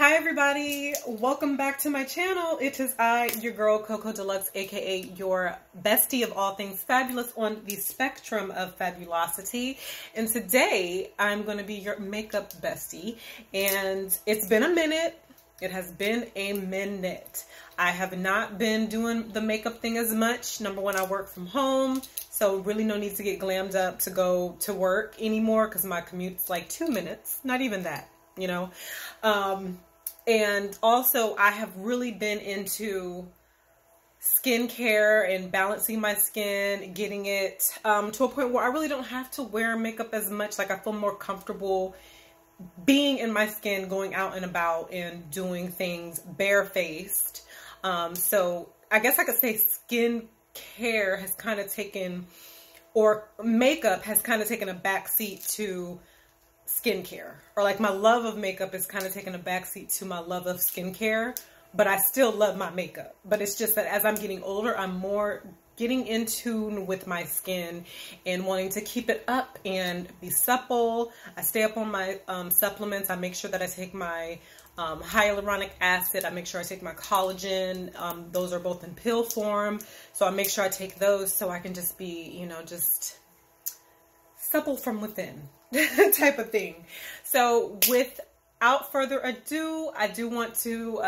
Hi everybody, welcome back to my channel. It is I, your girl Coco Deluxe, aka your bestie of all things fabulous on the spectrum of fabulosity. And today I'm going to be your makeup bestie. And it's been a minute. It has been a minute. I have not been doing the makeup thing as much. Number one, I work from home, so really no need to get glammed up to go to work anymore because my commute's like 2 minutes, not even that, you know. And also I have really been into skincare and balancing my skin, getting it to a point where I really don't have to wear makeup as much. Like I feel more comfortable being in my skin, going out and about and doing things barefaced. So I guess I could say skincare has kind of taken, or makeup has kind of taken a backseat to skincare, or like my love of makeup is kind of taking a backseat to my love of skincare, but I still love my makeup. But it's just that as I'm getting older, I'm more getting in tune with my skin and wanting to keep it up and be supple. I stay up on my supplements. I make sure that I take my hyaluronic acid. I make sure I take my collagen. Those are both in pill form. So I make sure I take those so I can just be, you know, just supple from within type of thing. So without further ado, I do want to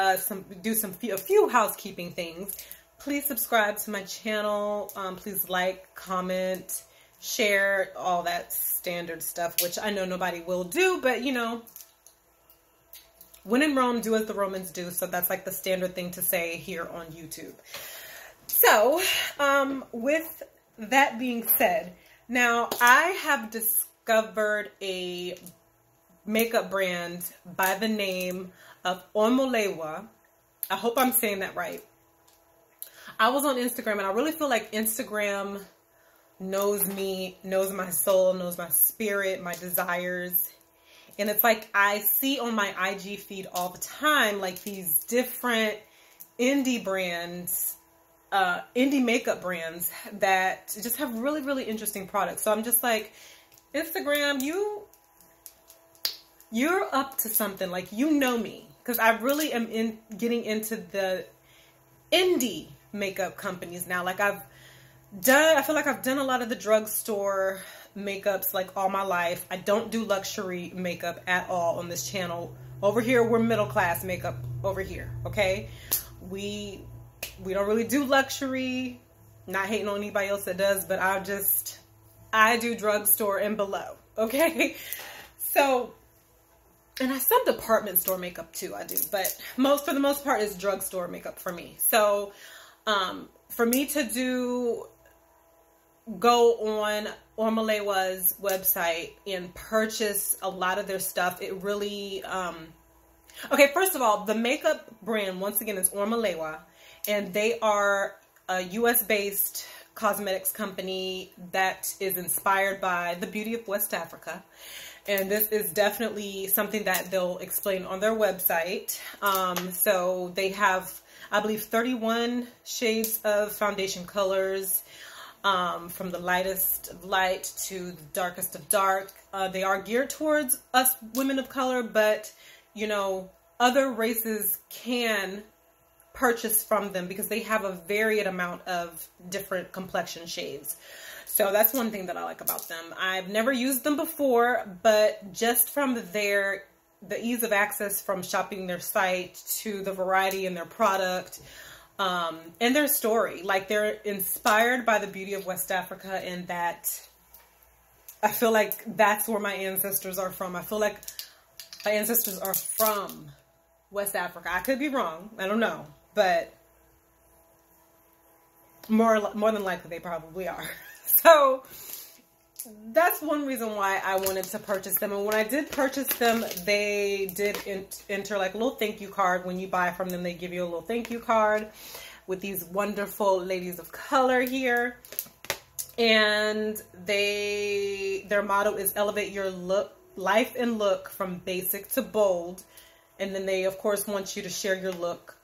do a few housekeeping things. Please subscribe to my channel. Please like, comment, share, all that standard stuff, which I know nobody will do, but you know, when in Rome, do as the Romans do. So that's like the standard thing to say here on YouTube. So with that being said, now I have discovered a makeup brand by the name of Omolewa. I hope I'm saying that right. I was on Instagram and I really feel like Instagram knows me, knows my soul, knows my spirit, my desires. And it's like I see on my IG feed all the time like these different indie brands, indie makeup brands that just have really, really interesting products. So I'm just like, Instagram, you're up to something. Like, you know me, because I really am getting into the indie makeup companies now. Like I feel like I've done a lot of the drugstore makeups like all my life. I don't do luxury makeup at all on this channel. Over here, we're middle class makeup over here, okay? We don't really do luxury. Not hating on anybody else that does, but I do drugstore and below, okay? So, and I some department store makeup too, I do, but for the most part, it's drugstore makeup for me. So, for me to go on Omolewa's website and purchase a lot of their stuff, it really, okay, first of all, the makeup brand, once again, is Omolewa, and they are a US-based cosmetics company that is inspired by the beauty of West Africa. And this is definitely something that they'll explain on their website. So they have, I believe, 31 shades of foundation colors, from the lightest of light to the darkest of dark. They are geared towards us women of color, but, you know, other races can purchase from them because they have a varied amount of different complexion shades. So that's one thing that I like about them. I've never used them before, but just from the ease of access from shopping their site to the variety in their product, and their story, like they're inspired by the beauty of West Africa, and that I feel like that's where my ancestors are from. I feel like my ancestors are from West Africa. I could be wrong. I don't know, but more than likely they probably are. So that's one reason why I wanted to purchase them. And when I did purchase them, they did enter like a little thank you card. When you buy from them, they give you a little thank you card with these wonderful ladies of color here. And their motto is elevate your life and look from basic to bold. And then they, of course, want you to share your look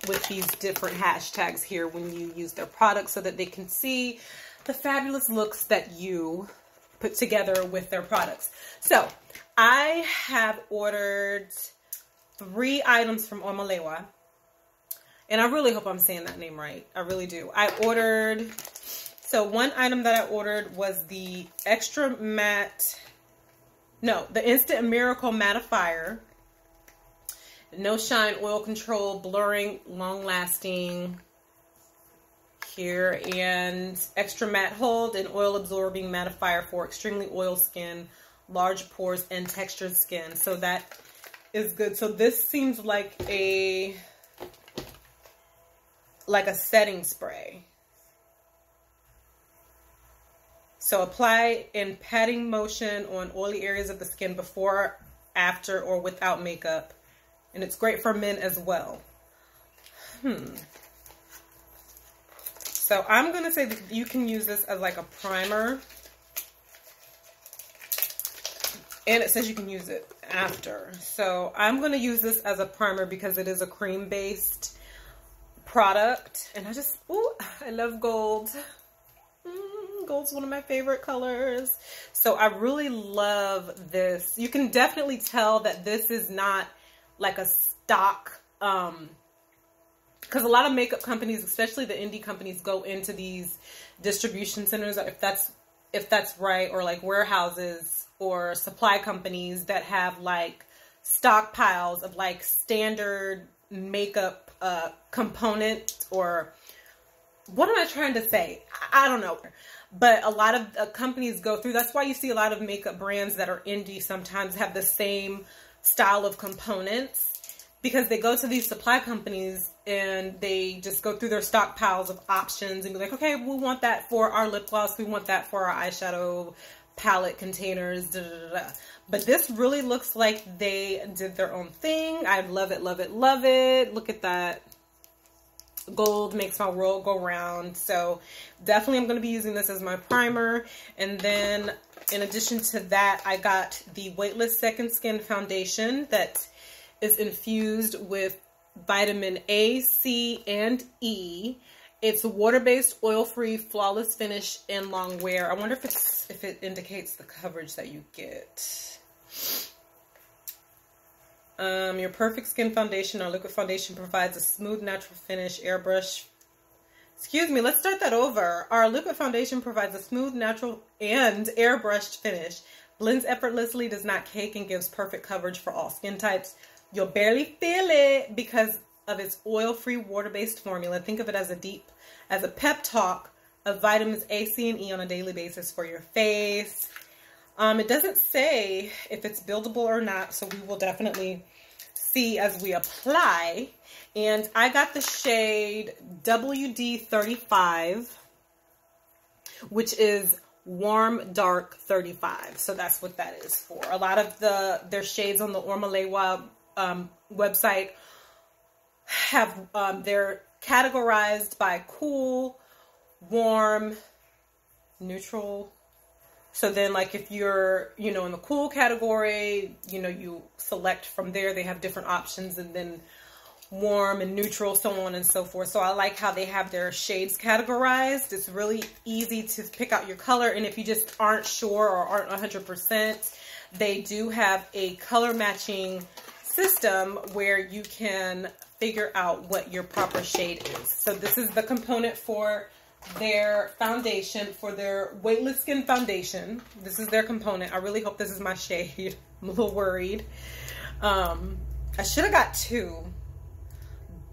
with these different hashtags here when you use their products so that they can see the fabulous looks that you put together with their products. So I have ordered 3 items from Omolewa. And I really hope I'm saying that name right. I really do. So one item that I ordered was the the Instant Miracle Mattifier. No shine, oil control, blurring, long lasting here, and extra matte hold and oil absorbing mattifier for extremely oil skin, large pores, and textured skin. So that is good. So this seems like a setting spray. So apply in patting motion on oily areas of the skin before, after, or without makeup. And it's great for men as well. So I'm going to say that you can use this as like a primer. And it says you can use it after. So I'm going to use this as a primer because it is a cream-based product. And I love gold. Gold's one of my favorite colors. So I really love this. You can definitely tell that this is not like a stock, because a lot of makeup companies, especially the indie companies, go into these distribution centers, if that's right, or like warehouses or supply companies that have like stockpiles of like standard makeup components, or what am I trying to say? I don't know. But a lot of companies go through. That's why you see a lot of makeup brands that are indie sometimes have the same style of components, because they go to these supply companies and they just go through their stockpiles of options and be like, okay, we want that for our lip gloss. We want that for our eyeshadow palette containers. Da, da, da, da. But this really looks like they did their own thing. I love it, love it, love it. Look at that. Gold makes my world go round. So definitely I'm going to be using this as my primer. And then in addition to that, I got the Weightless Second Skin Foundation that is infused with vitamin A, C, and E. It's water-based, oil-free, flawless finish, and long wear. I wonder if it indicates the coverage that you get. Your perfect skin foundation or liquid foundation provides a smooth, natural finish, airbrush. Excuse me, let's start that over. Our liquid foundation provides a smooth, natural, and airbrushed finish. Blends effortlessly, does not cake, and gives perfect coverage for all skin types. You'll barely feel it because of its oil-free, water-based formula. Think of it as a pep talk of vitamins A, C, and E on a daily basis for your face. It doesn't say if it's buildable or not, so we will definitely see as we apply. And I got the shade WD35, which is warm dark 35. So that's what that is for. A lot of their shades on the Omolewa website have they're categorized by cool, warm, neutral. So then, like, if you're, in the cool category, you select from there. They have different options, and then warm and neutral, so on and so forth. So I like how they have their shades categorized. It's really easy to pick out your color. And if you just aren't sure or aren't 100%, they do have a color matching system where you can figure out what your proper shade is. So this is the component for their foundation, for their Weightless Skin Foundation. This is their component. I really hope this is my shade. I'm a little worried. I should have got 2,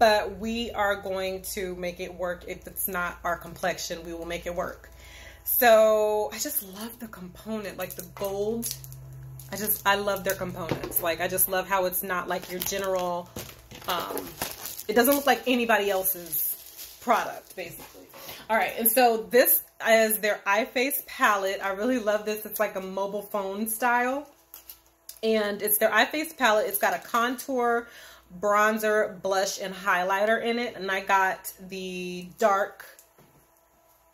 but we are going to make it work. If it's not our complexion, we will make it work. So I just love the component, like the gold. I love their components. Like, I just love how it's not like your general, it doesn't look like anybody else's product, basically. All right, and so this is their eye face palette. I really love this. It's like a mobile phone style. And it's their eye face palette. It's got a contour, bronzer, blush, and highlighter in it. And I got the dark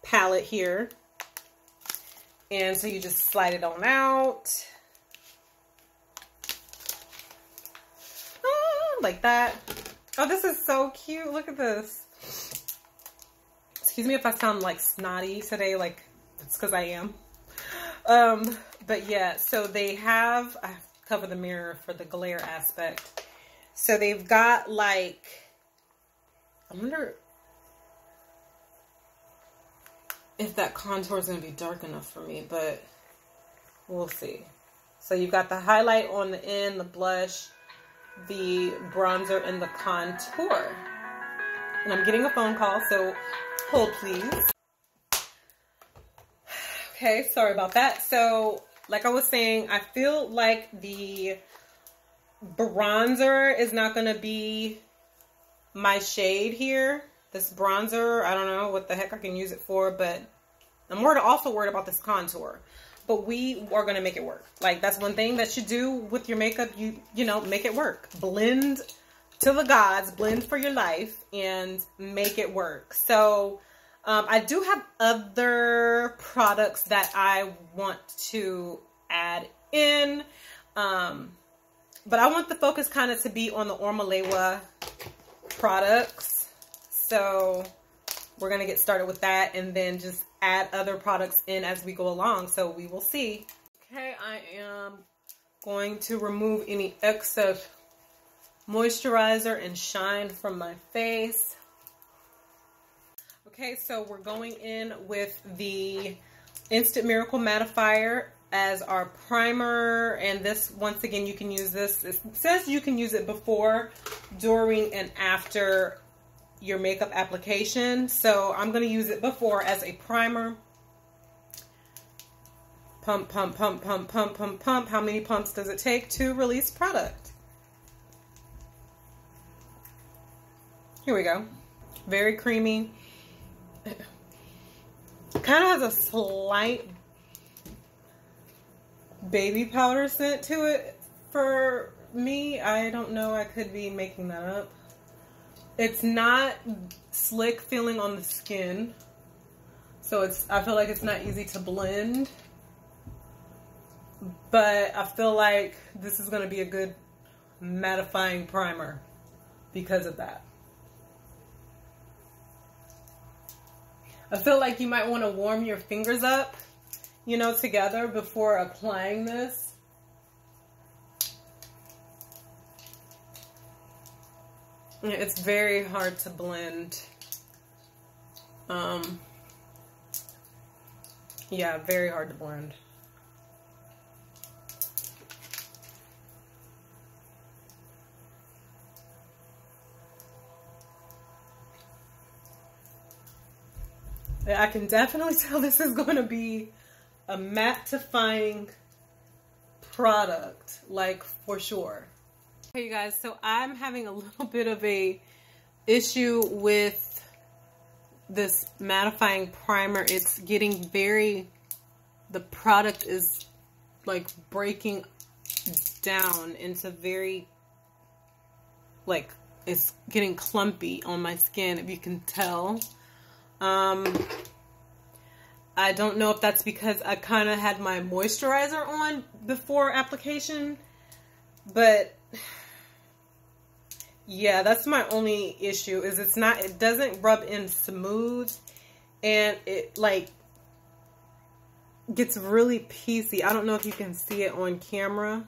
palette here. And so you just slide it on out. Like that. Oh, this is so cute. Look at this. Excuse me if I sound like snotty today, like it's because I am. But yeah, so they have, I cover the mirror for the glare aspect. So they've got like, I wonder if that contour is going to be dark enough for me, but we'll see. So you've got the highlight on the end, the blush, the bronzer, and the contour. And I'm getting a phone call, so hold please. Okay, sorry about that. So like I was saying, I feel like the bronzer is not going to be my shade here. This bronzer, I don't know what the heck I can use it for, but I'm also worried about this contour. But we are going to make it work. Like, that's one thing that you do with your makeup. You know, make it work. Blend to the gods. Blend for your life. And make it work. So, I do have other products that I want to add in. But I want the focus kind of to be on the Omolewa products. So, we're going to get started with that. And then just add other products in as we go along, so we will see. Okay, I am going to remove any excess moisturizer and shine from my face. Okay, so we're going in with the Instant Miracle Mattifier as our primer, and this, once again, you can use this. It says you can use it before, during, and after your makeup application. So I'm going to use it before as a primer. Pump, pump, pump, pump, pump, pump, pump. How many pumps does it take to release product? Here we go. Very creamy. Kind of has a slight baby powder scent to it for me. I don't know. I could be making that up. It's not slick feeling on the skin, so I feel like it's not easy to blend, but I feel like this is going to be a good mattifying primer because of that. I feel like you might want to warm your fingers up, you know, together before applying this. It's very hard to blend. Yeah, very hard to blend. I can definitely tell this is going to be a mattifying product, like, for sure. Hey you guys, so I'm having a little bit of a issue with this mattifying primer. It's getting the product is like breaking down into very, like, it's getting clumpy on my skin, if you can tell. I don't know if that's because I kind of had my moisturizer on before application, but yeah, that's my only issue, is it doesn't rub in smooth, and it like gets really piecey. I don't know if you can see it on camera,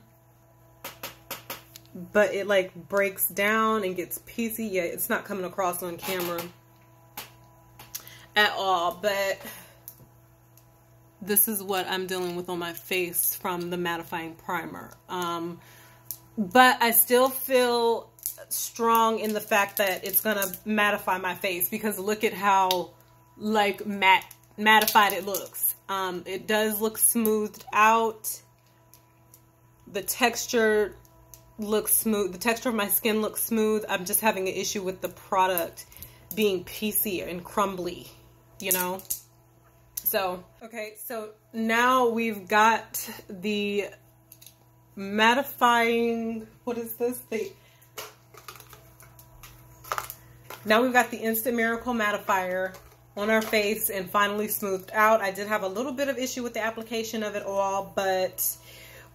but it like breaks down and gets piecey. Yeah, it's not coming across on camera at all, but this is what I'm dealing with on my face from the mattifying primer. But I still feel strong in the fact that it's gonna mattify my face, because look at how like mattified it looks. It does look smoothed out. The texture looks smooth. The texture of my skin looks smooth. I'm just having an issue with the product being piecey and crumbly, you know? So, okay, so now we've got the mattifying, what is this? Now we've got the Instant Miracle Mattifier on our face and finally smoothed out. I did have a little bit of issue with the application of it all, but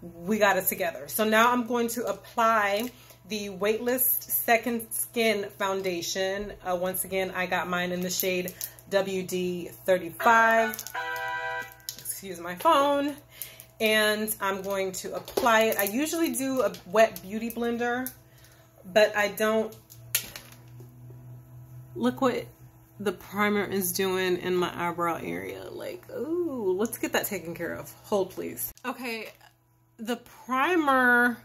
we got it together. So now I'm going to apply the Weightless Second Skin Foundation. Once again, I got mine in the shade WD-35. Excuse my phone. And I'm going to apply it. I usually do a wet beauty blender, but I don't. Look what the primer is doing in my eyebrow area. Like, ooh, let's get that taken care of. Hold, please. Okay, the primer,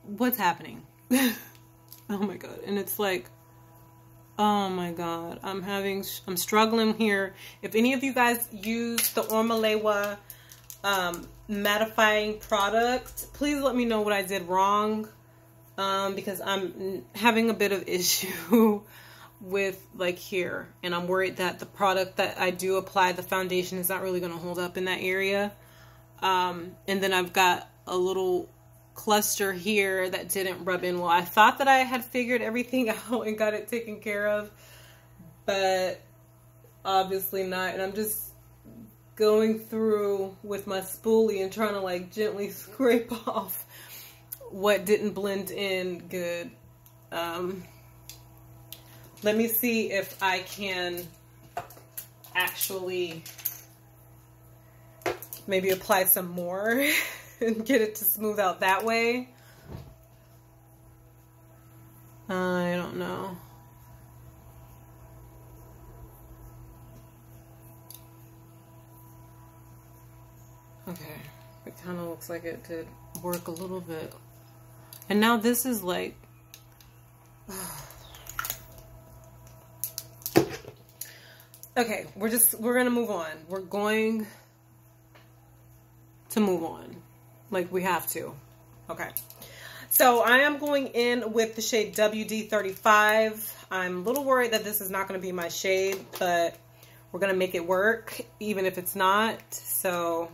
what's happening? Oh my God. And it's like, oh my God, I'm struggling here. If any of you guys use the Omolewa mattifying product, please let me know what I did wrong, because I'm having a bit of issue with like here, and I'm worried that the product that I do apply, the foundation, is not really going to hold up in that area. And then I've got a little cluster here that didn't rub in well. I thought that I had figured everything out and got it taken care of, but obviously not. And I'm just going through with my spoolie and trying to like gently scrape off what didn't blend in good. Let me see if I can actually maybe apply some more and get it to smooth out that way. I don't know. Okay, it kind of looks like it did work a little bit. And now this is like, okay, we're gonna move on. We're going to move on. Like, we have to. Okay. So I am going in with the shade WD-35. I'm a little worried that this is not going to be my shade, but we're going to make it work, even if it's not. So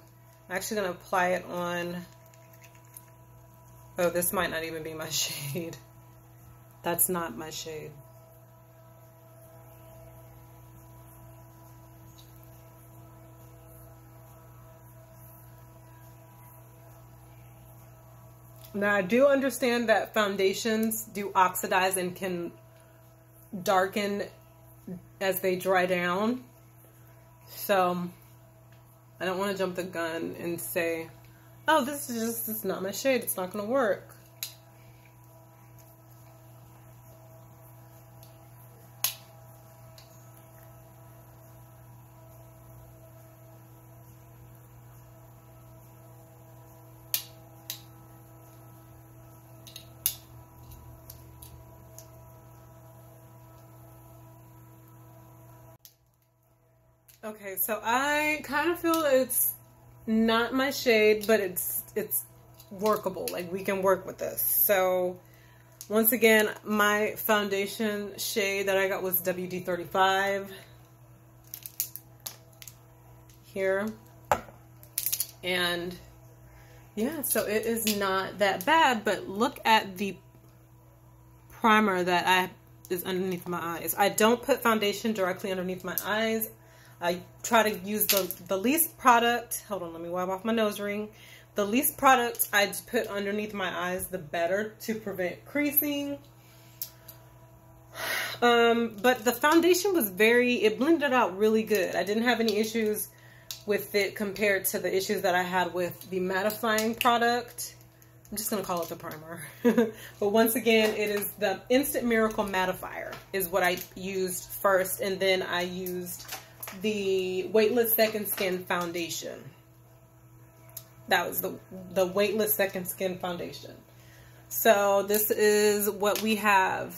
I'm actually going to apply it on. Oh, this might not even be my shade. That's not my shade. Now, I do understand that foundations do oxidize and can darken as they dry down. So I don't want to jump the gun and say, oh, this is not my shade. It's not going to work. Okay, so I kind of feel it's not my shade, but it's workable. Like, we can work with this. So once again, my foundation shade that I got was WD-35 here. And yeah, so it is not that bad, but look at the primer that is underneath my eyes. I don't put foundation directly underneath my eyes. I try to use the least product. Hold on, let me wipe off my nose ring. The least product I just put underneath my eyes, the better, to prevent creasing. But the foundation was it blended out really good. I didn't have any issues with it compared to the issues that I had with the mattifying product. I'm just going to call it the primer. But once again, it is the Instant Miracle Mattifier is what I used first. And then I used the Weightless Second Skin Foundation. That was the Weightless Second Skin Foundation. So this is what we have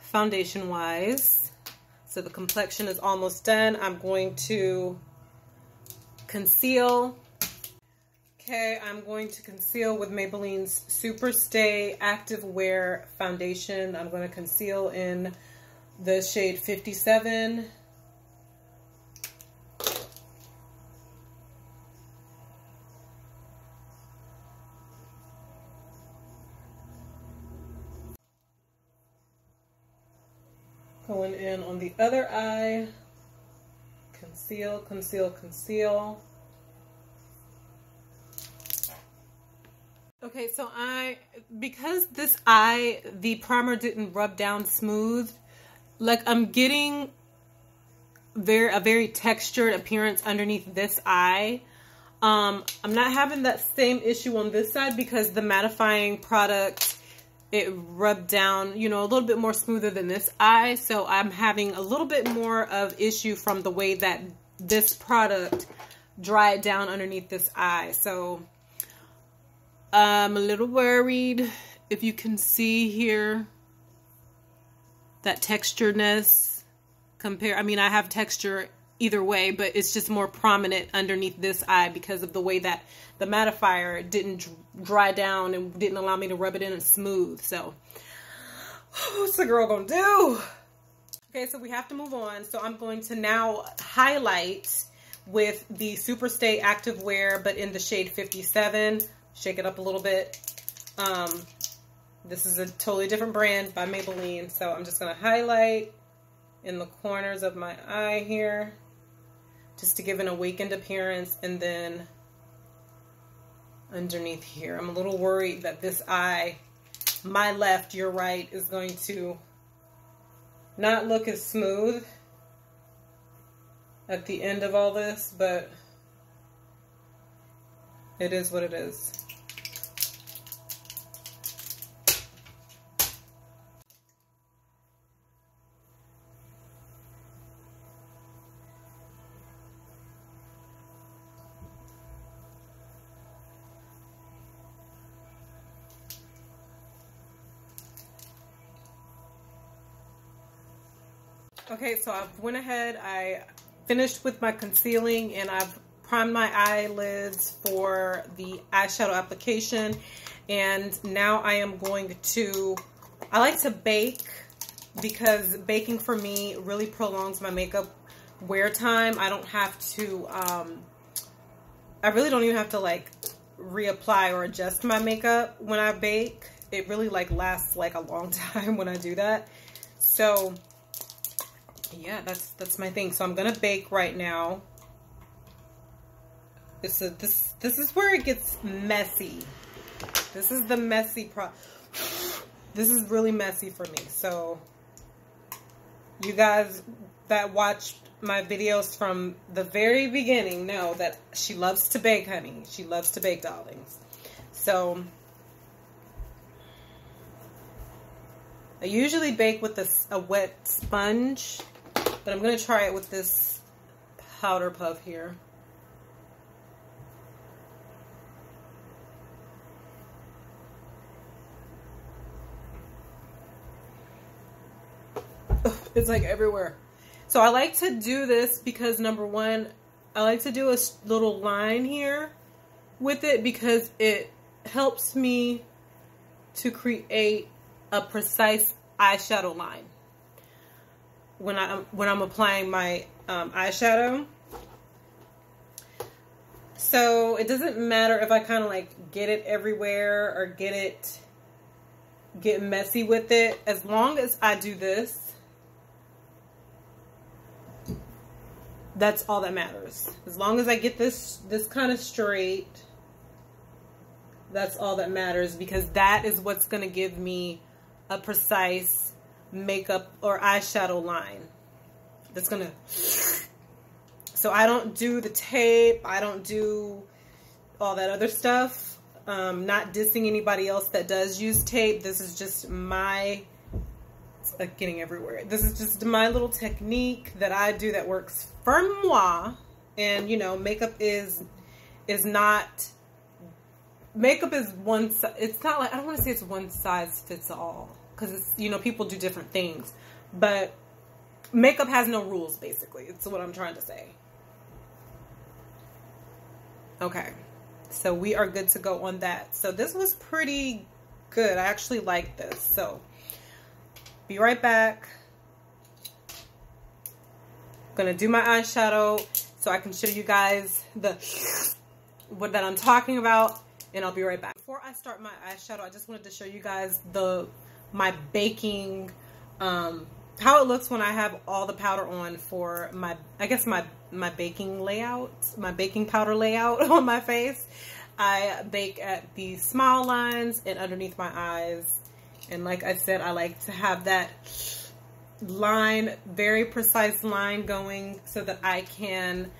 foundation wise. So the complexion is almost done. I'm going to conceal. Okay, I'm going to conceal with Maybelline's Super Stay Active Wear Foundation. I'm going to conceal in the shade 57. Going in on the other eye, conceal, conceal, conceal. Okay, so because this eye, the primer didn't rub down smooth, like I'm getting a very textured appearance underneath this eye. I'm not having that same issue on this side because the mattifying product it rubbed down, you know, a little bit more smoother than this eye. So I'm having a little bit more of issue from the way that this product dried down underneath this eye. So I'm a little worried. If you can see here, that texturedness compare. I mean, I have texture either way, but it's just more prominent underneath this eye because of the way that the mattifier didn't dry down and didn't allow me to rub it in and smooth. So what's the girl gonna do? Okay, so we have to move on. So I'm going to now highlight with the Superstay Activewear, but in the shade 57. Shake it up a little bit. This is a totally different brand by Maybelline. So I'm just gonna highlight in the corners of my eye here, just to give an awakened appearance, and then underneath here. I'm a little worried that this eye, my left, your right, is going to not look as smooth at the end of all this, but it is what it is. Okay, so I went ahead, I finished with my concealing, and I've primed my eyelids for the eyeshadow application. And now I am going to, I like to bake because baking for me really prolongs my makeup wear time. I don't have to, I really don't even have to like reapply or adjust my makeup when I bake. It really like lasts like a long time when I do that. So yeah, that's my thing. So I'm gonna bake right now. This is where it gets messy. This is the messy This is really messy for me. So you guys that watched my videos from the very beginning know that she loves to bake, honey. She loves to bake, darlings. So I usually bake with a wet sponge, but I'm going to try it with this powder puff here. It's like everywhere. So I like to do this because, number one, I like to do a little line here with it because it helps me to create a precise eyeshadow line when I'm applying my eyeshadow. So it doesn't matter if I kind of like get it everywhere or get messy with it, as long as I do this. That's all that matters. As long as I get this kind of straight, that's all that matters, because that is what's going to give me a precise makeup or eyeshadow line. That's going to... So I don't do the tape. I don't do all that other stuff. Not dissing anybody else that does use tape. This is just my... getting everywhere. This is just my little technique that I do that works for moi. And you know, makeup is not, makeup is one size. It's not like, I don't want to say it's one size fits all, because it's, you know, people do different things, but makeup has no rules, basically. It's what I'm trying to say. Okay, so we are good to go on that. So this was pretty good. I actually like this. So be right back. I'm gonna do my eyeshadow so I can show you guys what I'm talking about, and I'll be right back. Before I start my eyeshadow, I just wanted to show you guys my baking, how it looks when I have all the powder on for my, I guess my baking layout, my baking powder layout on my face. I bake at the smile lines and underneath my eyes. And like I said, I like to have that line, very precise line going so that I can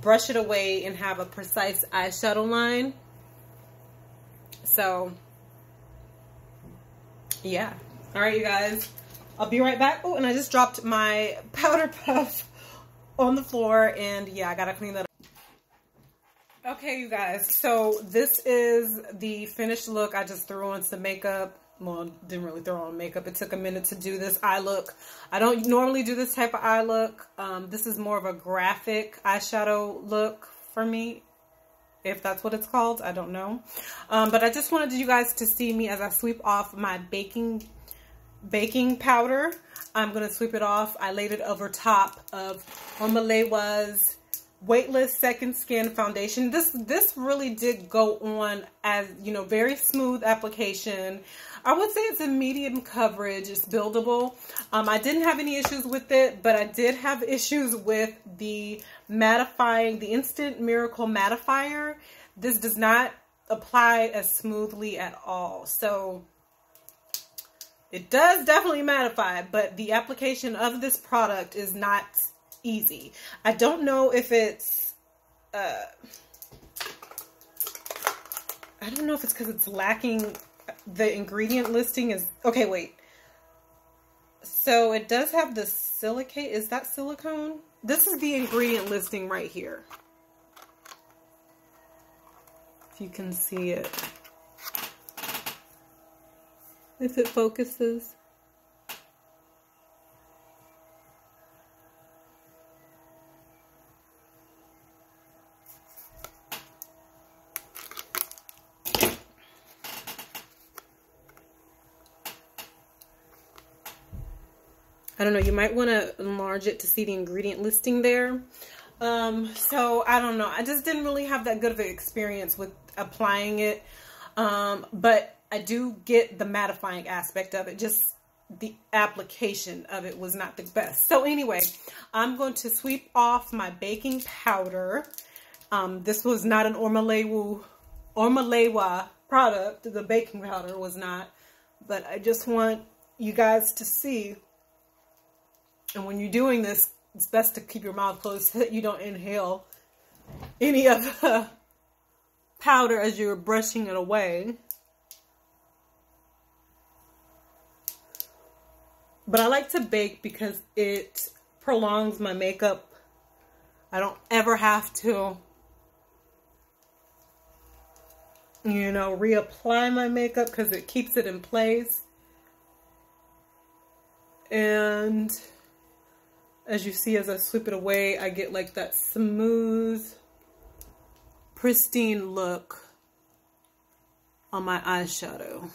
brush it away and have a precise eyeshadow line. So yeah. All right, you guys. I'll be right back. Oh, and I just dropped my powder puff on the floor, and yeah, I gotta clean that up. Okay, you guys. So this is the finished look. I just threw on some makeup. Well, didn't really throw on makeup. It took a minute to do this eye look. I don't normally do this type of eye look. This is more of a graphic eyeshadow look for me, if that's what it's called. I don't know. But I just wanted you guys to see me as I sweep off my baking powder. I'm going to sweep it off. I laid it over top of Omolewa's Weightless Second Skin Foundation. This really did go on as, you know, very smooth application. I would say it's a medium coverage. It's buildable. I didn't have any issues with it, but I did have issues with the mattifying, the Instant Miracle Mattifier. This does not apply as smoothly at all. So it does definitely mattify, but the application of this product is not easy. I don't know if it's, I don't know if it's because it's lacking. The ingredient listing is, okay, wait. So it does have the silicate. Is that silicone? This is the ingredient listing right here. If you can see it. If it focuses. I don't know, you might want to enlarge it to see the ingredient listing there. So I don't know. I just didn't really have that good of an experience with applying it. But I do get the mattifying aspect of it. Just the application of it was not the best. So anyway, I'm going to sweep off my baking powder. This was not an Omolewa product. The baking powder was not. But I just want you guys to see. And when you're doing this, it's best to keep your mouth closed so that you don't inhale any of the powder as you're brushing it away. But I like to bake because it prolongs my makeup. I don't ever have to, you know, reapply my makeup because it keeps it in place. And as you see, as I sweep it away, I get like that smooth, pristine look on my eyeshadow.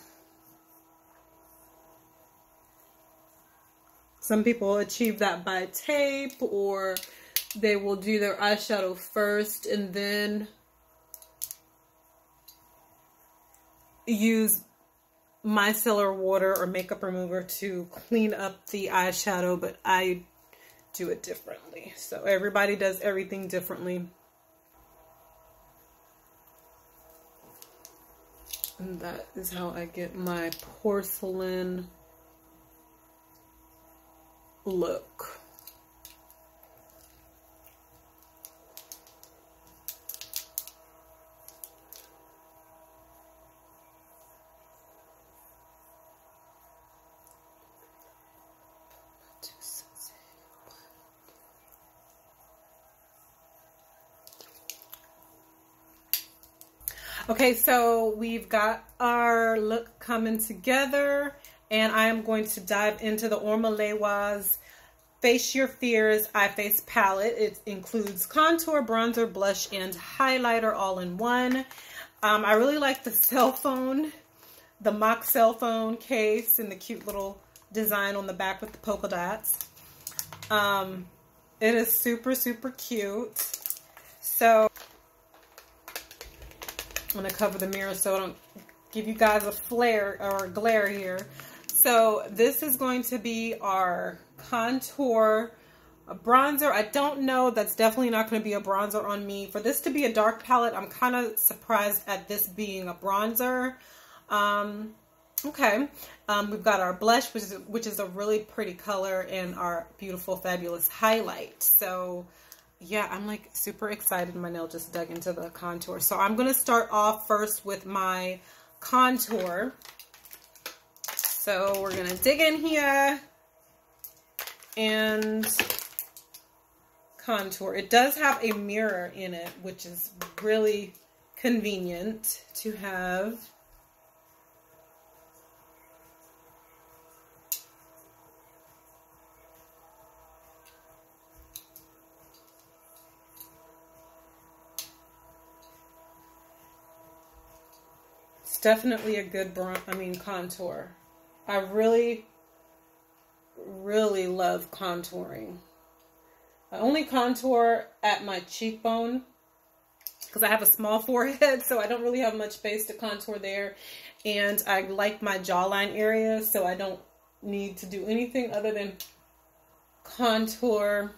Some people achieve that by tape, or they will do their eyeshadow first and then use micellar water or makeup remover to clean up the eyeshadow, but I do it differently. So everybody does everything differently. And that is how I get my porcelain look. Okay, so we've got our look coming together, and I am going to dive into the Omolewa's Face Your Fears Eye Face Palette. It includes contour, bronzer, blush, and highlighter all in one. I really like the cell phone, the mock cell phone case, and the cute little design on the back with the polka dots. It is super, super cute. So I'm going to cover the mirror so I don't give you guys a flare or a glare here. So this is going to be our contour bronzer. I don't know. That's definitely not going to be a bronzer on me. For this to be a dark palette, I'm kind of surprised at this being a bronzer. Okay. We've got our blush, which is a really pretty color, and our beautiful, fabulous highlight. So yeah, I'm like super excited. My nail just dug into the contour. So I'm going to start off first with my contour. So we're gonna dig in here and contour. It does have a mirror in it, which is really convenient to have. It's definitely a good contour. I really love contouring. I only contour at my cheekbone because I have a small forehead, so I don't really have much space to contour there. And I like my jawline area, so I don't need to do anything other than contour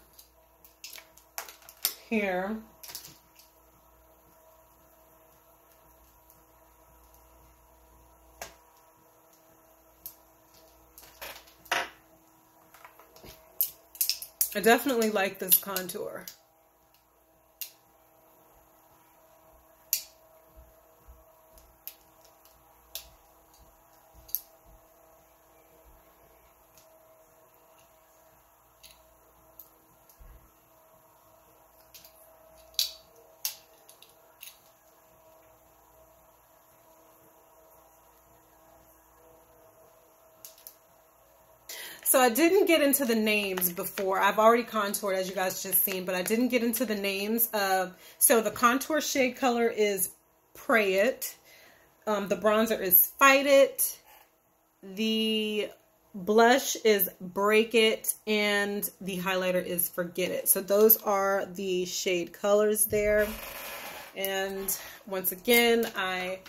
here. I definitely like this contour. So I didn't get into the names before. I've already contoured, as you guys just seen, but I didn't get into the names of, so the contour shade color is Pray It. The bronzer is Fight It. The blush is Break It. And the highlighter is Forget It. So those are the shade colors there. And once again, I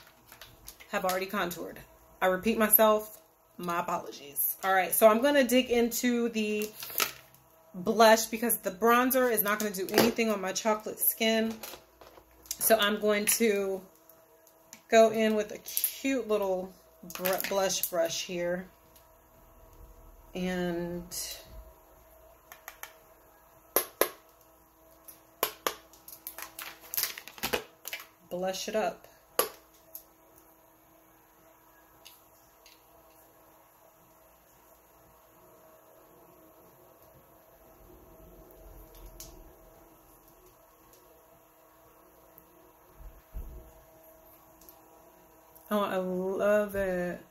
have already contoured. I repeat myself. My apologies. All right, so I'm going to dig into the blush because the bronzer is not going to do anything on my chocolate skin. So I'm going to go in with a cute little blush brush here and blush it up. Oh, I love it.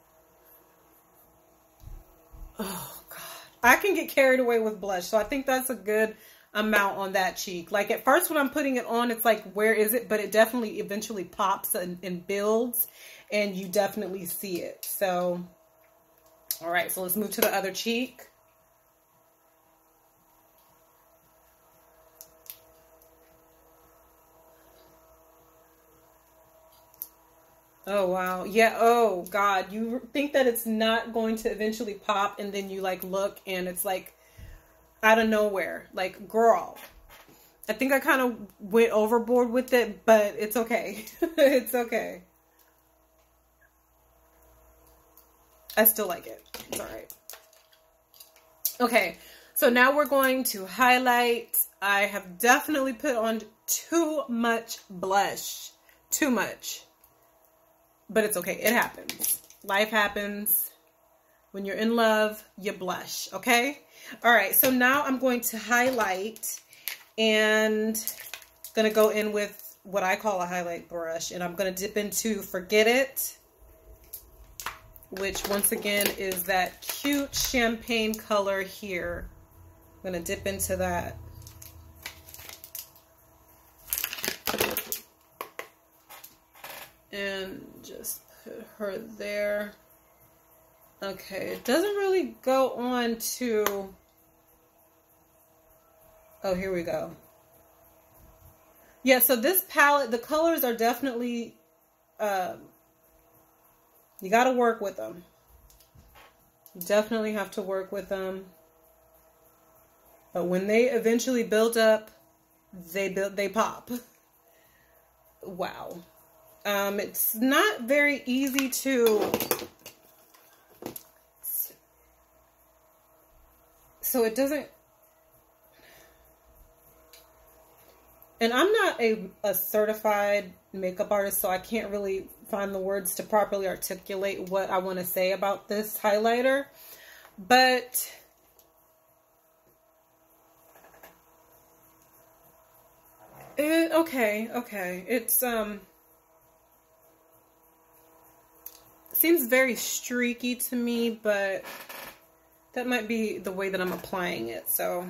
Oh, God. I can get carried away with blush, so I think that's a good amount on that cheek. Like, at first when I'm putting it on, it's like, where is it? But it definitely eventually pops and builds, and you definitely see it. So, all right, so let's move to the other cheek. Oh, wow. Yeah. Oh, God. You think that it's not going to eventually pop, and then you like look and it's like out of nowhere. Like, girl, I think I kind of went overboard with it, but it's okay. It's okay. I still like it. It's all right. Okay. So now we're going to highlight. I have definitely put on too much blush. Too much. But it's okay. It happens. Life happens. When you're in love, you blush. Okay? All right. So now I'm going to highlight and going to go in with what I call a highlight brush. And I'm going to dip into Forget It, which once again is that cute champagne color here. I'm going to dip into that. And just put her there. Okay, it doesn't really go on to... Oh, here we go. Yeah, so this palette, the colors are definitely... you got to work with them. You definitely have to work with them. But when they eventually build up, they pop. Wow. It's not very easy to, so it doesn't, And I'm not a certified makeup artist, so I can't really find the words to properly articulate what I want to say about this highlighter. But okay. It's seems very streaky to me, but that might be the way that I'm applying it. So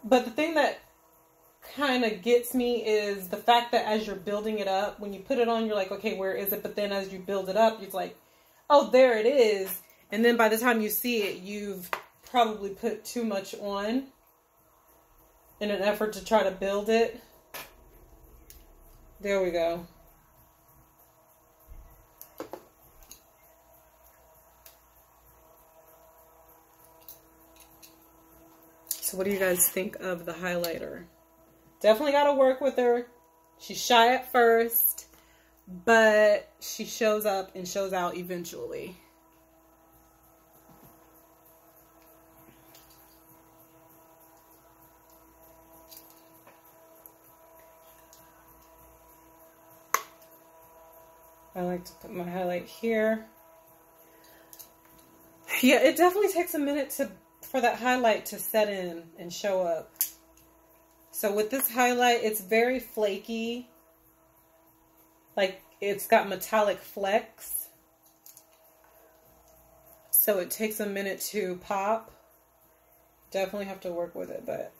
but the thing that kind of gets me is the fact that as you're building it up, when you put it on, you're like, okay, where is it? But then as you build it up, it's like, oh, there it is. And then by the time you see it, you've probably put too much on in an effort to try to build it. There we go. So what do you guys think of the highlighter? Definitely got to work with her. She's shy at first, but she shows up and shows out eventually. I like to put my highlight here. Yeah, it definitely takes a minute for that highlight to set in and show up. So with this highlight, it's very flaky. Like it's got metallic flecks. So it takes a minute to pop. Definitely have to work with it, but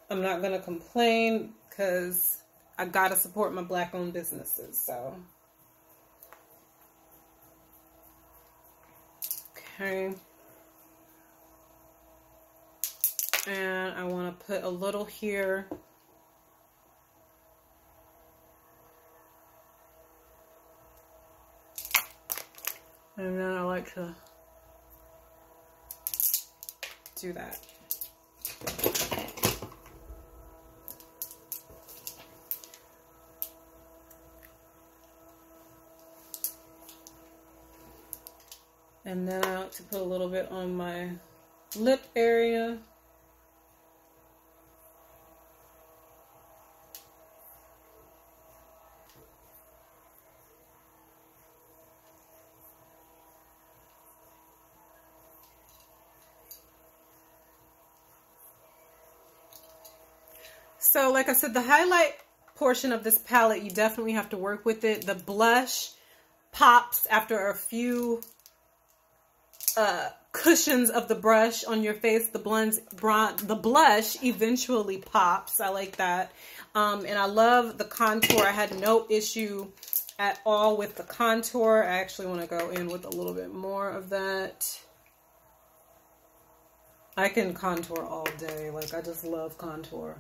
I'm not going to complain because I got to support my Black-owned businesses, so. Okay. And I want to put a little here. And then I like to do that. And then I like to put a little bit on my lip area. So like I said, the highlight portion of this palette, you definitely have to work with it. The blush pops after a few cushions of the brush on your face. The blush eventually pops. I like that. And I love the contour. I had no issue at all with the contour. I actually want to go in with a little bit more of that. I can contour all day. Like, I just love contour.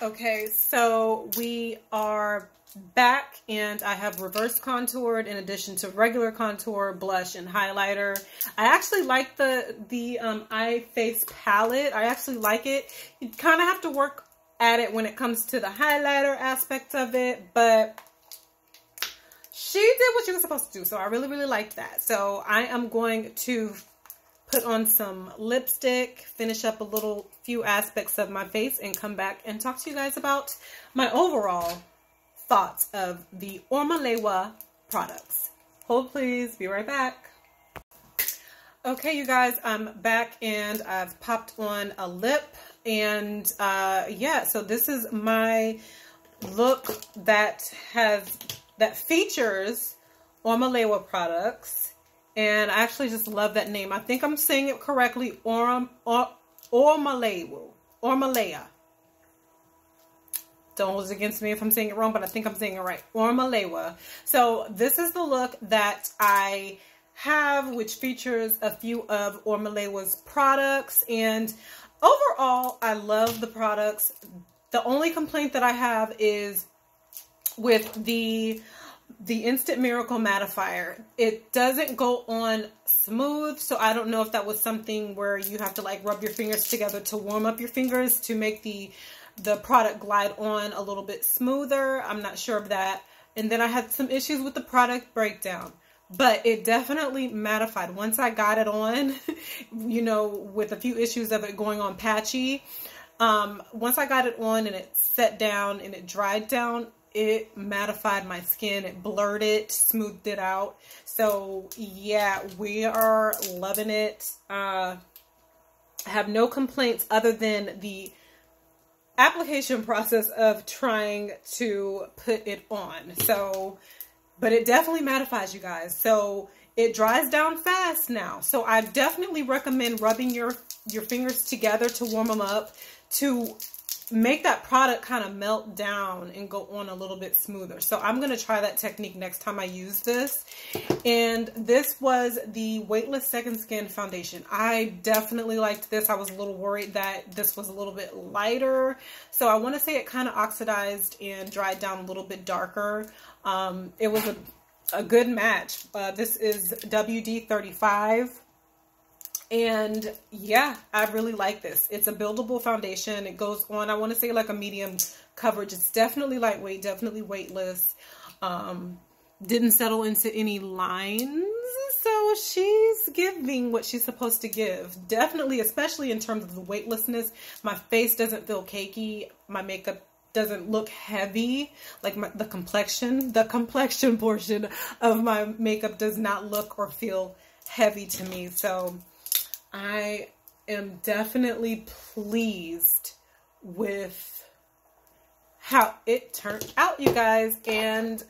Okay, so we are back, and I have reverse contoured in addition to regular contour, blush, and highlighter. I actually like the eye face palette. I actually like it. You kind of have to work at it when it comes to the highlighter aspect of it, but she did what she was supposed to do, so I really, really liked that. So I am going to put on some lipstick, finish up a little few aspects of my face, and come back and talk to you guys about my overall thoughts of the Omolewa products. Hold please, be right back. Okay, you guys, I'm back and I've popped on a lip, and yeah, so this is my look that features Omolewa products. And I actually just love that name. I think I'm saying it correctly. Omolewa. Don't hold it against me if I'm saying it wrong, but I think I'm saying it right. Omolewa. So this is the look that I have, which features a few of Omolewa's products. And overall, I love the products. The only complaint that I have is with the Instant Miracle Mattifier. It doesn't go on smooth, so I don't know if that was something where you have to like rub your fingers together to warm up your fingers to make the product glide on a little bit smoother. I'm not sure of that. And then I had some issues with the product breakdown, but it definitely mattified once I got it on, you know, with a few issues of it going on patchy. Once I got it on and it set down and it dried down, it mattified my skin. It blurred it, smoothed it out. So yeah, we are loving it. I have no complaints other than the application process of trying to put it on. So, but it definitely mattifies, you guys. So it dries down fast now. So I definitely recommend rubbing your fingers together to warm them up, to make that product kind of melt down and go on a little bit smoother. So I'm going to try that technique next time I use this. And this was the Weightless Second Skin Foundation. I definitely liked this. I was a little worried that this was a little bit lighter. So I want to say it kind of oxidized and dried down a little bit darker. It was a good match. This is WD-35. And yeah, I really like this. It's a buildable foundation. It goes on, I want to say like a medium coverage. It's definitely lightweight, definitely weightless. Didn't settle into any lines. So she's giving what she's supposed to give. Definitely, especially in terms of the weightlessness. My face doesn't feel cakey. My makeup doesn't look heavy. Like the complexion portion of my makeup does not look or feel heavy to me. So I am definitely pleased with how it turned out, you guys. And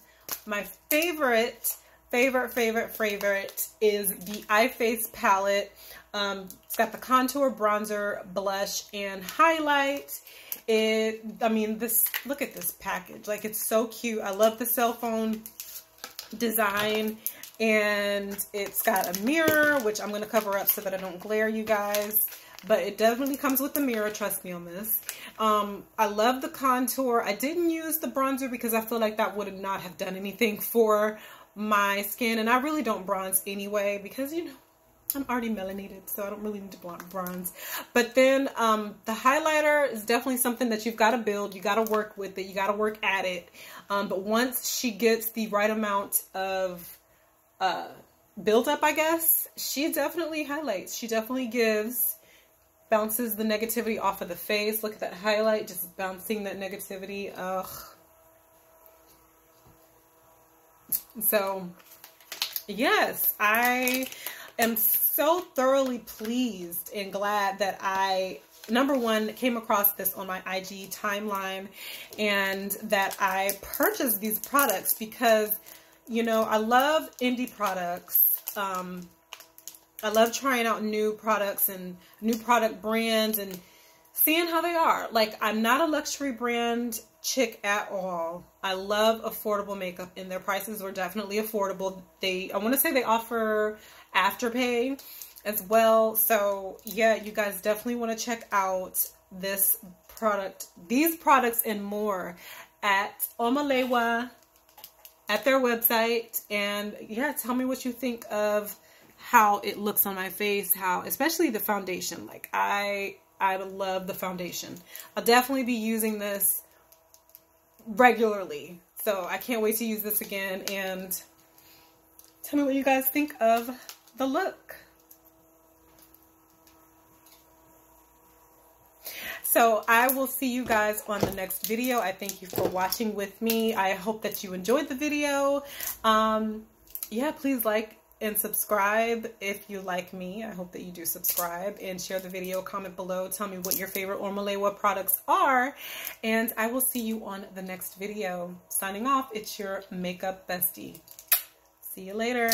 my favorite is the Eye Face palette. It's got the contour, bronzer, blush, and highlight. I mean, look at this package. Like, it's so cute. I love the cell phone design. And it's got a mirror, which I'm going to cover up so that I don't glare, you guys. But it definitely comes with the mirror. Trust me on this. I love the contour. I didn't use the bronzer because I feel like that would not have done anything for my skin. And I really don't bronze anyway because, you know, I'm already melanated, so I don't really need to bronze. But then the highlighter is definitely something that you've got to build. You got to work with it. You got to work at it. But once she gets the right amount of build up, I guess, she definitely highlights. She definitely bounces the negativity off of the face. Look at that highlight, just bouncing that negativity. Ugh. So yes, I am so thoroughly pleased and glad that I, number one, came across this on my IG timeline and that I purchased these products because, you know, I love indie products. I love trying out new products and new product brands and seeing how they are. Like, I'm not a luxury brand chick at all. I love affordable makeup, and their prices were definitely affordable. I want to say they offer Afterpay as well. So yeah, you guys definitely want to check out this these products and more at Omolewa, at their website. And yeah, tell me what you think of how it looks on my face, especially the foundation. Like I love the foundation. I'll definitely be using this regularly. So I can't wait to use this again, and tell me what you guys think of the look. So I will see you guys on the next video. I thank you for watching with me. I hope that you enjoyed the video. Yeah, please like and subscribe if you like me. I hope that you do subscribe and share the video. Comment below. Tell me what your favorite Omolewa products are. And I will see you on the next video. Signing off, it's your makeup bestie. See you later.